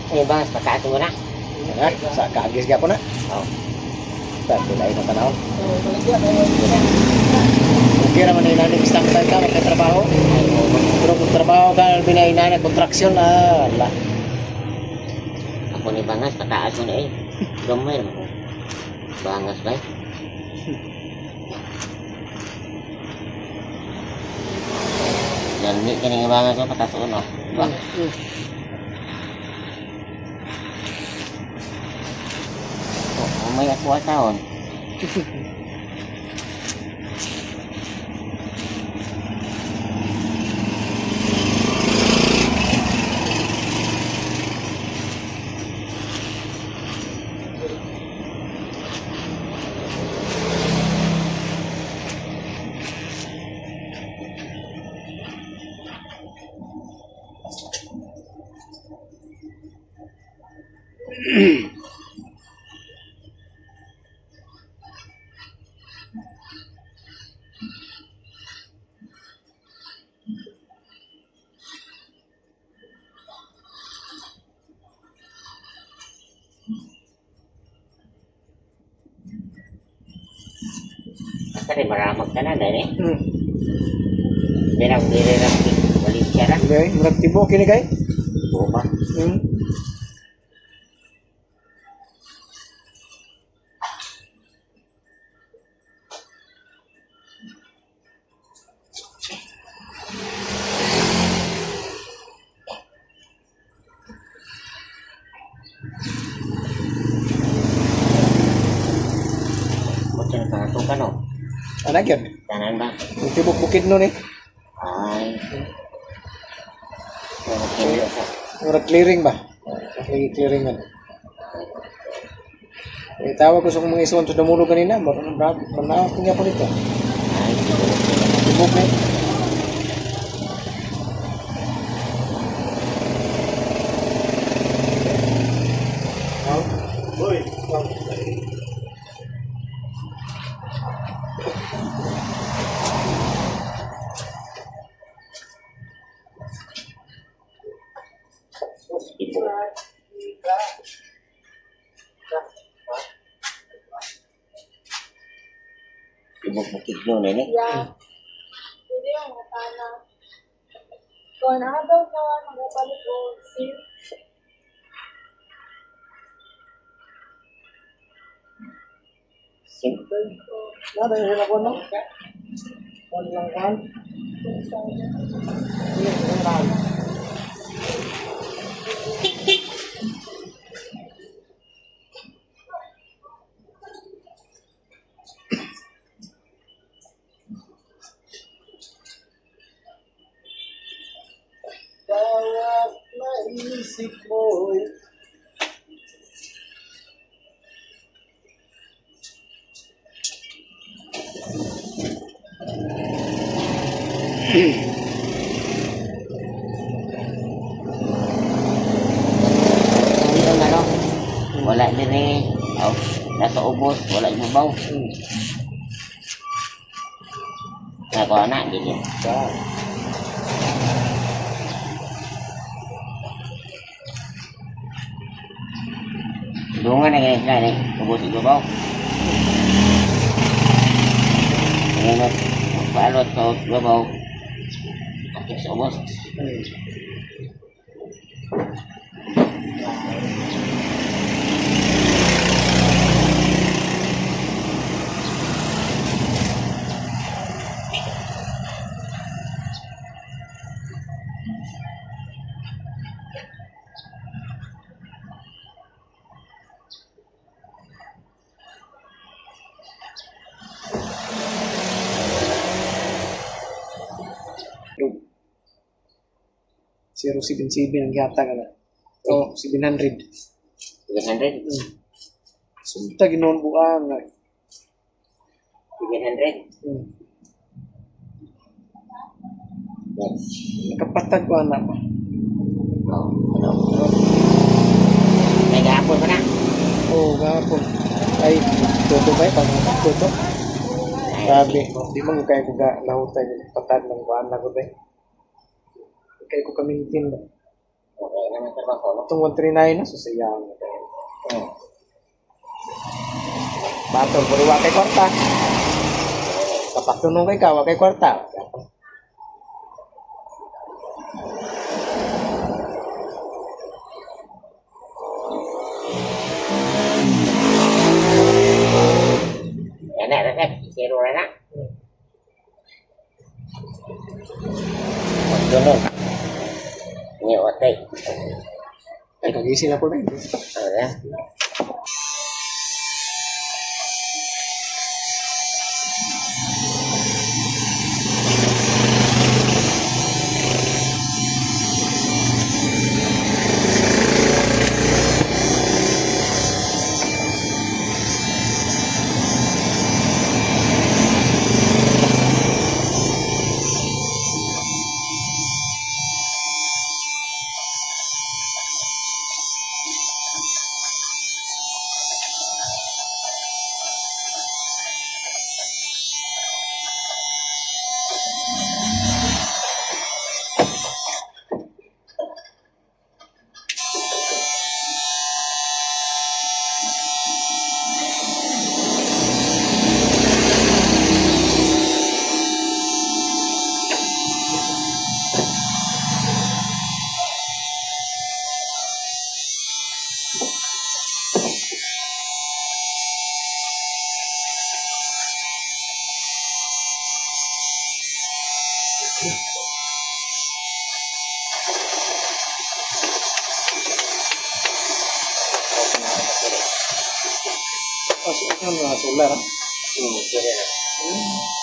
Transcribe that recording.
Ay bang pataas mo na? Ha? Sa kaagis ka po na? Oo. Tapi lain ang tanaw. Okay naman na inanig standby ka, magkatrabaho. Pero kung trabaho ka, inanig kontraksyon, ala. Ako ni bangas pataas mo na eh. Gamay mo. Bangas ba? Dami ka nga bangas mo pataas mo no. Ba? May ako taon. Kasi maramag ka na dahil eh. Binang-birang walit siya na. Okay, murag tibo kini kay? Buma. Kung saan ka ito ka no? Anak yun. Tanan ba? Yung tibok bukid nun eh. Ay. Okay. Murag clearing ba? Clearing man. Tawag ko sa mga isuan sa damulo kanina. Manawag ko nga po nito. Ay. Tibok eh. Boy. Ibu. Ibu bukid nun eh. Ya. Jadi yung matana. Kung nakadaw ka, magpapalit ko, sim. Simple. Nada yung hirap ko no? One lang kan? Bawat naisip mo'y Yung ano, wala din eh. Oh, nasa ubos, wala yung mabaw. Nako anak, gini. Dungan na ganyan sila, ubos yung mabaw. Ngayon, paalot sa mabaw. Kapit sa ubos. Lug. 077 ang gihata ka na. O, 700. 700? Sunta ginoon buang. 700? Yes. Nakapatag ko anak pa. Oh, ano? May gahapon pa na? Oo, gahapon. Ay, toto ba? Pang toto? Sabi, di mo kaya ko lahutay patad ng buwan na ko ba? Kaya ko kamintin ba? Okay naman trabaho, no? Itong 139 na, susayang. Batol, puro wa kay kwarta. Kapag tunong kay ka, wa kay kwarta. Yan na, Rasep. Zero na na. Magdunod. Ini otak. Ay, kagising na po na yun. Ano yan? Ito yung mga solar. Ini na.